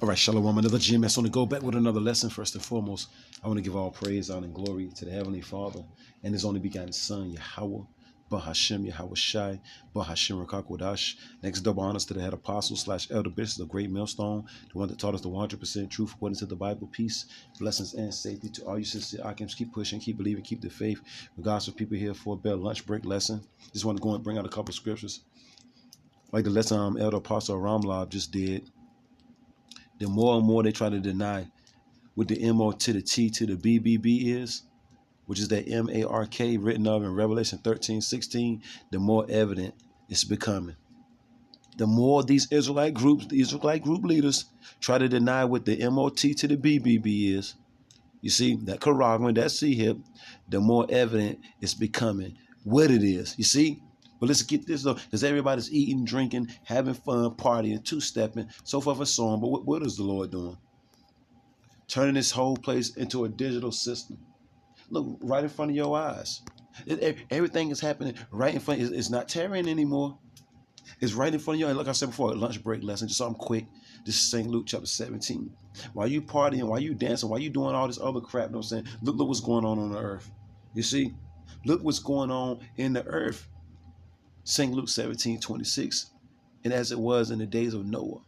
All right, Shalom, another GMS on the go back with another lesson. First and foremost, I want to give all praise, honor, and glory to the Heavenly Father and His only begotten Son, Yahweh, Bahashem, Yahweh Shai, Bahashem Rakakwadash. Next, double honors to the head apostle / elder bishop, the great millstone, the one that taught us the 100% truth according to the Bible. Peace, blessings, and safety to all you sincere Akims. Keep pushing, keep believing, keep the faith. Regardless of people here for a bell lunch break lesson. Just want to go and bring out a couple scriptures. Like the lesson elder apostle Ramlab just did. The more and more they try to deny what the M-O to the T to the B-B-B is, which is that M-A-R-K written of in Revelation 13:16, the more evident it's becoming. The more these Israelite groups, the Israelite group leaders try to deny what the M-O-T to the B-B-B is, you see, that charagma, that C-hip, the more evident it's becoming what it is, you see? But let's get this though, because everybody's eating, drinking, having fun, partying, two-stepping, so forth and so on. But what is the Lord doing? Turning this whole place into a digital system. Look, right in front of your eyes. Everything is happening right in front. It's not tarrying anymore. It's right in front of you. And like I said before, a lunch break lesson, just something quick. This is St. Luke chapter 17. While you partying, while you dancing, while you doing all this other crap, you know what I'm saying? Look what's going on the earth. You see? Look what's going on in the earth. St. Luke 17:26, and as it was in the days of Noah,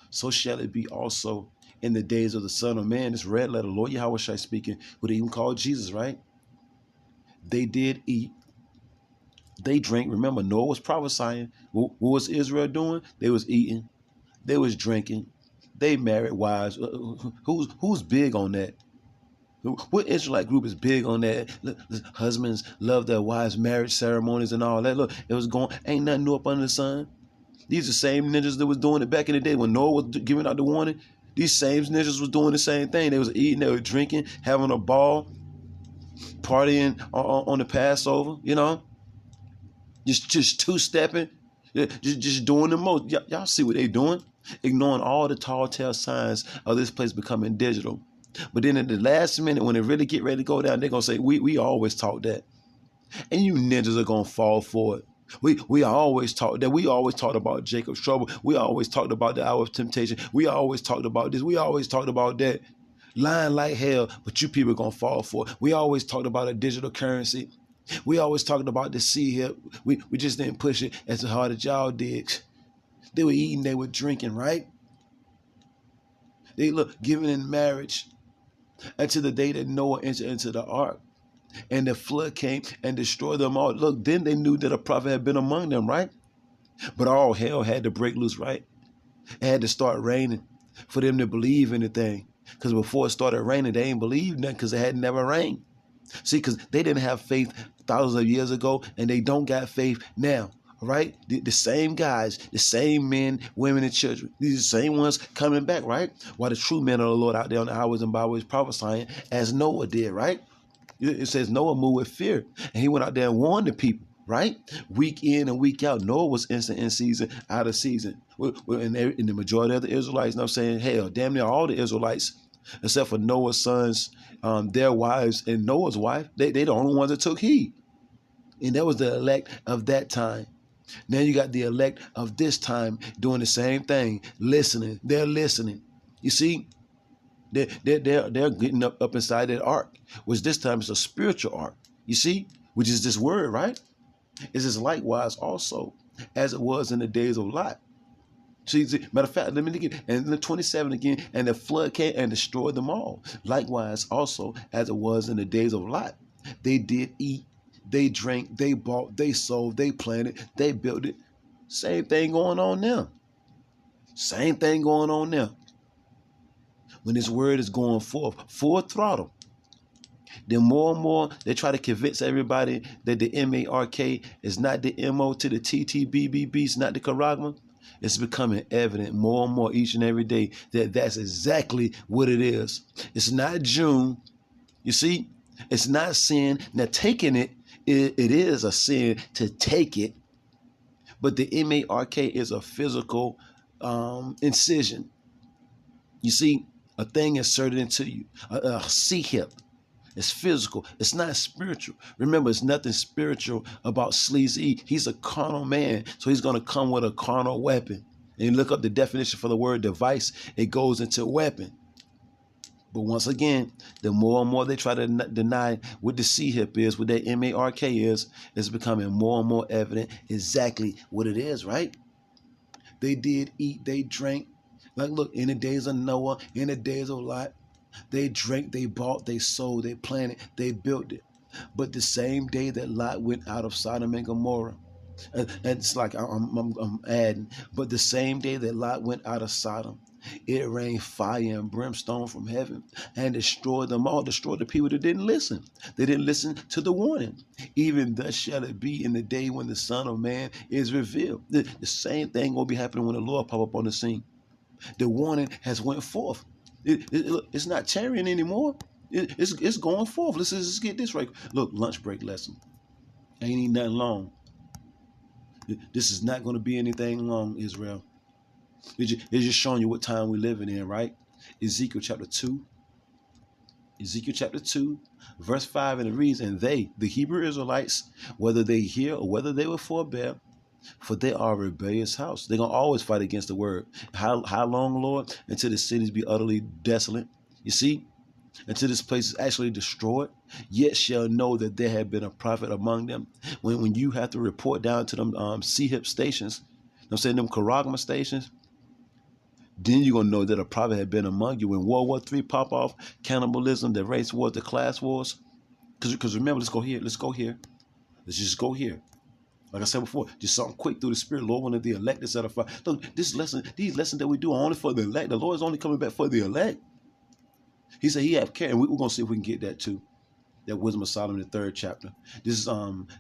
so shall it be also in the days of the Son of Man. This red letter, Lord Yahweh Shai speaking, who they even called Jesus, right? They did eat, they drank. Remember, Noah was prophesying. What was Israel doing? They was eating, they was drinking, they married wives. Who's big on that? What Israelite group is big on that? Look, husbands love their wives, marriage ceremonies and all that. Look, it was going, ain't nothing new up under the sun. These are the same ninjas that was doing it back in the day when Noah was giving out the warning. These same ninjas was doing the same thing. They was eating, they were drinking, having a ball, partying on the Passover, you know? Just two-stepping, just doing the most. Y'all see what they doing? Ignoring all the tall tale signs of this place becoming digital. But then at the last minute, when they really get ready to go down, they're going to say, we always taught that. And you ninjas are going to fall for it. We always taught that. We always talked about Jacob's trouble. We always talked about the hour of temptation. We always talked about this. We always talked about that. Lying like hell, but you people are going to fall for it. We always talked about a digital currency. We always talked about the C-hip. We just didn't push it as hard as y'all did. They were eating, they were drinking, right? They look giving in marriage. Until the day that Noah entered into the ark and the flood came and destroyed them all. Look, then they knew that a prophet had been among them, right? But all hell had to break loose, right? It had to start raining for them to believe anything. Because before it started raining, they ain't believed nothing because it had never rained. See, because they didn't have faith thousands of years ago and they don't got faith now. Right? The same guys, the same men, women, and children. These are the same ones coming back, right? While the true men of the Lord out there on the highways and byways prophesying as Noah did, right? It says Noah moved with fear. And he went out there and warned the people, right? Week in and week out. Noah was instant in season, out of season. And the majority of the Israelites, you know what I'm saying? Hell, damn near all the Israelites, except for Noah's sons, their wives, and Noah's wife, they the only ones that took heed. And that was the elect of that time. Now you got the elect of this time doing the same thing, listening. They're listening. You see, they're getting up inside that ark, which this time is a spiritual ark. You see, which is this word, right? It is likewise also as it was in the days of Lot. See, matter of fact, let me look at and the 27 again, and the flood came and destroyed them all. Likewise also as it was in the days of Lot. They did eat. They drank, they bought, they sold, they planted, they built it. Same thing going on now. Same thing going on now. When this word is going forth, full throttle, then more and more they try to convince everybody that the M-A-R-K is not the M-O to the T-T-B-B-B, it's not the charagma. It's becoming evident more and more each and every day that that's exactly what it is. It's not June. You see, it's not sin. Now taking it, it is a sin to take it, but the M-A-R-K is a physical incision. You see, a thing inserted into you, a C-hip. It's physical. It's not spiritual. Remember, it's nothing spiritual about Sleazy. He's a carnal man, so he's going to come with a carnal weapon. And you look up the definition for the word device, it goes into weapon. But once again, the more and more they try to deny what the C-hip is, what that M-A-R-K is, it's becoming more and more evident exactly what it is, right? They did eat, they drank. Like, look, in the days of Noah, in the days of Lot, they drank, they bought, they sold, they planted, they built it. But the same day that Lot went out of Sodom and Gomorrah, and it's like I'm adding, but the same day that Lot went out of Sodom, it rained fire and brimstone from heaven and destroyed them all, destroyed the people that didn't listen. They didn't listen to the warning. Even thus shall it be in the day when the Son of Man is revealed. The same thing will be happening when the Lord pop up on the scene. The warning has went forth. It's not tarrying anymore. It's going forth. Let's get this right. Look, lunch break lesson. Ain't even nothing long. This is not going to be anything long, Israel. It's just showing you what time we're living in, right? Ezekiel chapter 2, verse 5, and it reads, and they, the Hebrew Israelites, whether they hear or whether they will forbear, for they are a rebellious house. They're going to always fight against the word. How long, Lord? Until the cities be utterly desolate. You see? Until this place is actually destroyed, yet shall know that there have been a prophet among them. When you have to report down to them C-hip stations, I'm saying them charagma stations, then you're going to know that a prophet had been among you. When World War III pop off, cannibalism, the race wars, the class wars. Because remember, let's go here. Let's just go here. Like I said before, just something quick through the Spirit. Lord wanted the elect to set fire. Look, these lessons that we do are only for the elect. The Lord is only coming back for the elect. He said he have care, and we're going to see if we can get that too. That Wisdom of Solomon, the 3rd chapter. This is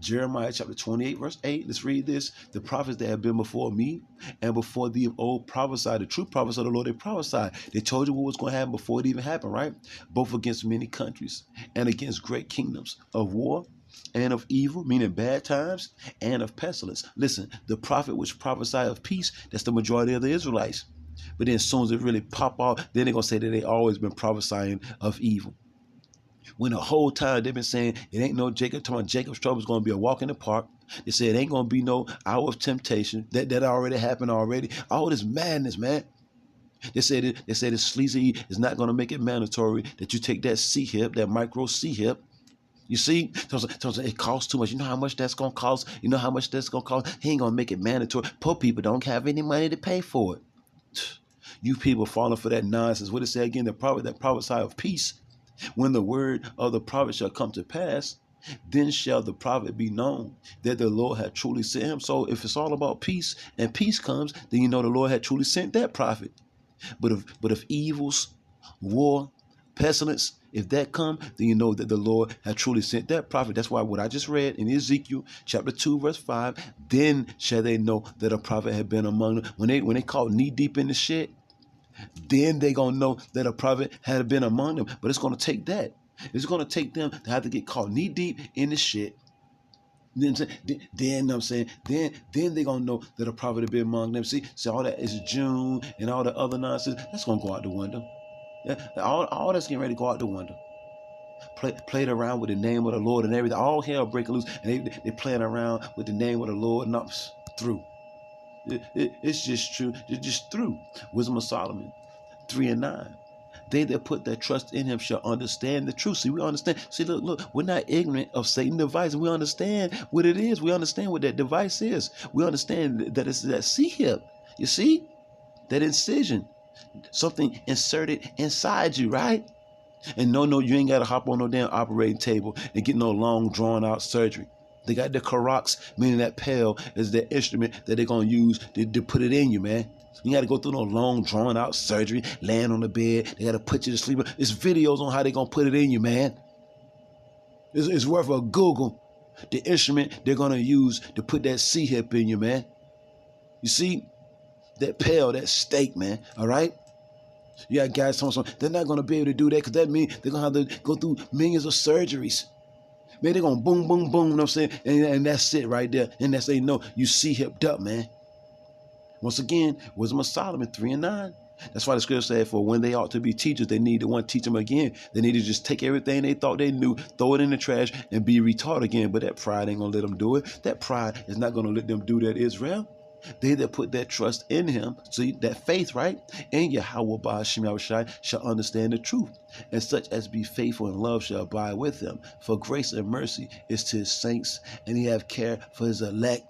Jeremiah chapter 28, verse 8. Let's read this. The prophets that have been before me and before thee of old prophesied. The true prophets of the Lord, they prophesied. They told you what was going to happen before it even happened, right? Both against many countries and against great kingdoms of war and of evil, meaning bad times, and of pestilence. Listen, the prophet which prophesied of peace, that's the majority of the Israelites. But then as soon as it really pop off, then they're going to say that they always been prophesying of evil. When the whole time they've been saying it ain't no Jacob, talking about Jacob's trouble is going to be a walk in the park. They said it ain't going to be no hour of temptation. That already happened already. All this madness, man. They said it's sleazy. It's not going to make it mandatory that you take that C-hip, that micro C-hip. You see, so it costs too much. You know how much that's going to cost? You know how much that's going to cost? He ain't going to make it mandatory. Poor people don't have any money to pay for it. You people falling for that nonsense. What it say again? The prophet that prophesied of peace. When the word of the prophet shall come to pass, then shall the prophet be known that the Lord had truly sent him. So if it's all about peace and peace comes, then you know the Lord had truly sent that prophet. But if evils, war, pestilence, if that come, then you know that the Lord had truly sent that prophet. That's why what I just read in Ezekiel chapter 2, verse 5, then shall they know that a prophet had been among them. When they caught knee deep in the shit, then they gonna know that a prophet had been among them. But it's gonna take that. It's gonna take them to have to get caught knee deep in the shit. Then I'm saying, then they gonna know that a prophet had been among them. See all that is June and all the other nonsense. That's gonna go out the window. Yeah, all that's getting ready to go out the window. Played around with the name of the Lord and everything. All hell breaking loose, and they playing around with the name of the Lord. And I'm through. It's just true. It's just through. Wisdom of Solomon 3 and 9. They that put their trust in him shall understand the truth. See, we understand. See, look, we're not ignorant of Satan's device. We understand what it is. We understand what that device is. We understand that it's that C-hip. You see? That incision. Something inserted inside you, right? And no, you ain't got to hop on no damn operating table and get no long, drawn-out surgery. They got the Karax, meaning that pail is the instrument that they're going to use to put it in you, man. You got to go through no long, drawn-out surgery, laying on the bed. They got to put you to sleep. It's videos on how they're going to put it in you, man. It's worth a Google. The instrument they're going to use to put that C-hip in you, man. You see? That pail, that steak, man. All right? You got guys telling something. They're not going to be able to do that because that means they're going to have to go through millions of surgeries. Man, they're going to boom, boom, boom, you know what I'm saying? And that's it right there. And that's they know you C-hipped up, man. Once again, Wisdom of Solomon 3 and 9. That's why the scripture said, for when they ought to be teachers, they need to want to teach them again. They need to just take everything they thought they knew, throw it in the trash, and be retaught again. But that pride ain't going to let them do it. That pride is not going to let them do that, Israel. They that put their trust in him, so that faith, right? In Yahweh Ba'ashim Yahushai shall understand the truth, and such as be faithful in love shall abide with him. For grace and mercy is to his saints, and he have care for his elect.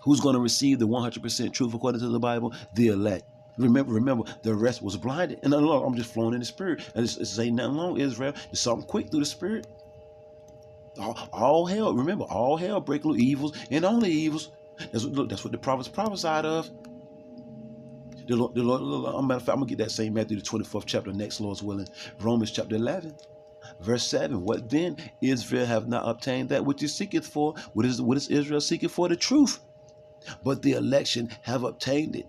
Who's going to receive the 100% truth according to the Bible? The elect. Remember, the rest was blinded. And I'm just flowing in the spirit. And it's ain't nothing long, Israel. There's something quick through the spirit. All hell, remember, all hell break loose, evils and only evils. That's what the prophets prophesied of. The Lord, matter of fact, I'm going to get that same Matthew, the 24th chapter, next, Lord's willing. Romans chapter 11. Verse 7, what then? Israel have not obtained that which he seeketh for. What is Israel seeking for? The truth. But the election have obtained it,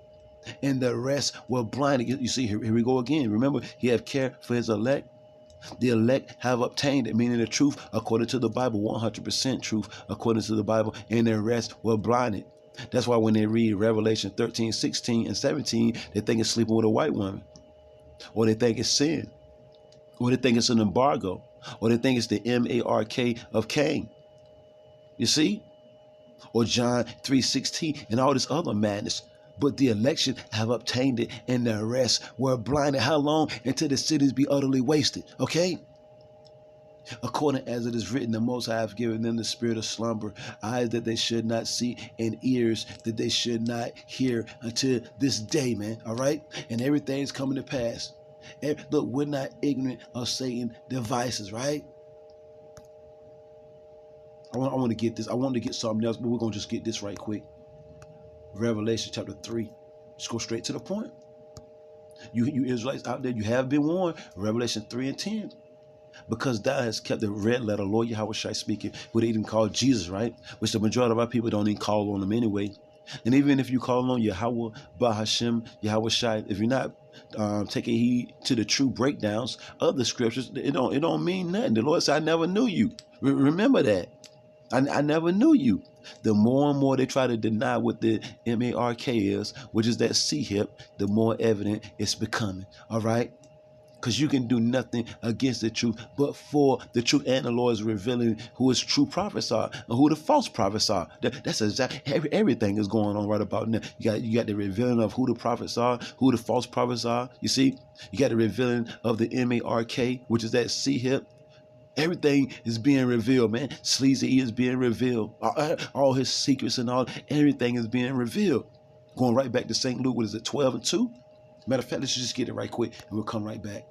and the rest were blinded. You see, here we go again. Remember, he have care for his elect. The elect have obtained it, meaning the truth according to the Bible, 100% truth according to the Bible, and the rest were blinded. That's why when they read Revelation 13, 16, and 17, they think it's sleeping with a white woman, or they think it's sin, or they think it's an embargo, or they think it's the M-A-R-K of Cain. You see? Or John 3:16 and all this other madness. But the election have obtained it, and the rest were blinded. How long? Until the cities be utterly wasted. Okay? According as it is written, the Most High have given them the spirit of slumber, eyes that they should not see, and ears that they should not hear until this day, man. All right? And everything's coming to pass. Look, we're not ignorant of Satan's devices, right? I want to get this. I wanted to get something else, but we're going to just get this right quick. Revelation chapter 3. Just go straight to the point. You Israelites out there, you have been warned. Revelation 3 and 10. Because thou hast kept the red letter, Lord Yahweh Shai speaking, who they even call Jesus, right? Which the majority of our people don't even call on him anyway. And even if you call on Yahweh, Bahashem, Yahweh Shai, if you're not taking heed to the true breakdowns of the scriptures, it don't mean nothing. The Lord said, I never knew you. Remember that. I never knew you. The more and more they try to deny what the M-A-R-K is, which is that C-hip, the more evident it's becoming. All right? Because you can do nothing against the truth, but for the truth. And the Lord is revealing who his true prophets are and who the false prophets are. That's exactly everything is going on right about now. You got the revealing of who the prophets are, who the false prophets are. You see, you got the revealing of the M-A-R-K, which is that C-hip. Everything is being revealed, man. Sleazy is being revealed. All his secrets and everything is being revealed. Going right back to St. Luke, what is it, 12 and 2? Matter of fact, let's just get it right quick and we'll come right back.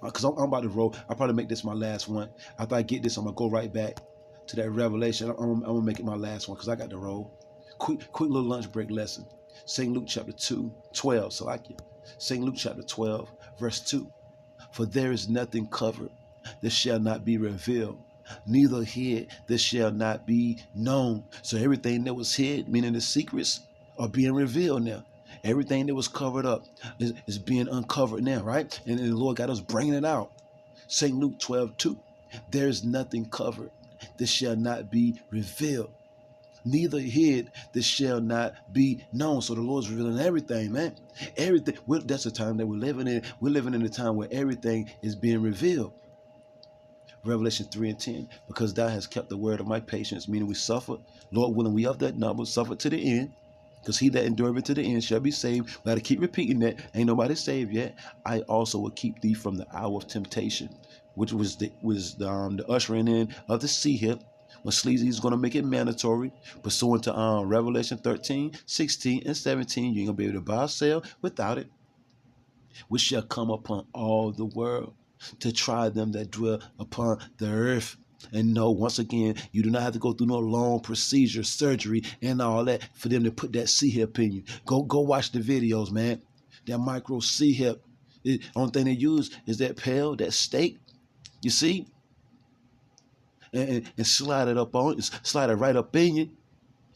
Because I'm about to roll. I'll probably make this my last one. After I get this, I'm going to go right back to that Revelation. I'm going to make it my last one because I got to roll. Quick little lunch break lesson. St. Luke chapter 2, 12. So St. Luke chapter 12, verse 2. For there is nothing covered that shall not be revealed, neither hid that shall not be known. So everything that was hid, meaning the secrets, are being revealed now. Everything that was covered up is being uncovered now, right? And the Lord got us bringing it out. St. Luke 12:2. There is nothing covered that shall not be revealed, neither hid that shall not be known. So the Lord's revealing everything, man. Everything. That's the time that we're living in. We're living in a time where everything is being revealed. Revelation 3 and 10, because thou hast kept the word of my patience, meaning we suffer. Lord willing, we of that number, suffer to the end. Because he that endureth to the end shall be saved. We got to keep repeating that. Ain't nobody saved yet. I also will keep thee from the hour of temptation, which was the ushering in of the C-hip. When Sleazy is going to make it mandatory, pursuant to Revelation 13, 16, and 17, you ain't going to be able to buy or sell without it, which shall come upon all the world to try them that dwell upon the earth. And no, once again, you do not have to go through no long procedure, surgery, and all that for them to put that C-hip in you. Go watch the videos, man. That micro C-hip. The only thing they use is that pail, that steak, you see? And slide it right up in you.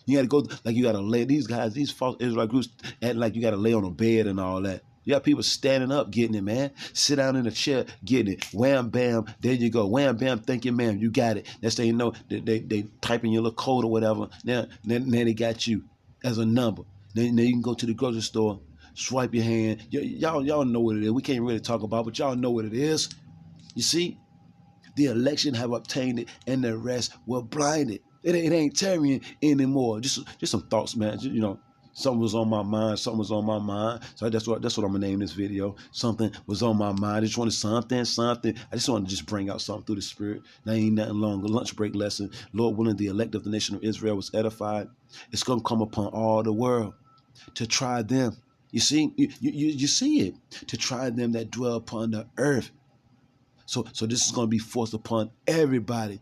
You got to go, like you got to lay, these false Israelite groups act like you got to lay on a bed and all that. You got people standing up getting it, man. Sit down in a chair getting it. Wham, bam, there you go. Wham, bam, thank you, ma'am. You got it. That's how you know they type in your little code or whatever. Now they got you as a number. Then you can go to the grocery store, swipe your hand. Y'all know what it is. We can't really talk about it, but y'all know what it is. You see? The election have obtained it, and the rest were blinded. It ain't tarrying anymore. Just some thoughts, man. Something was on my mind. Something was on my mind. So that's what I'm gonna name this video. Something was on my mind. I just wanted something. I just wanted to just bring out something through the Spirit. Now ain't nothing long. A lunch break lesson. Lord willing, the elect of the nation of Israel was edified. It's gonna come upon all the world to try them. You see, you see it, to try them that dwell upon the earth. So this is gonna be forced upon everybody.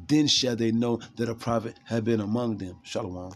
Then shall they know that a prophet had been among them. Shalom.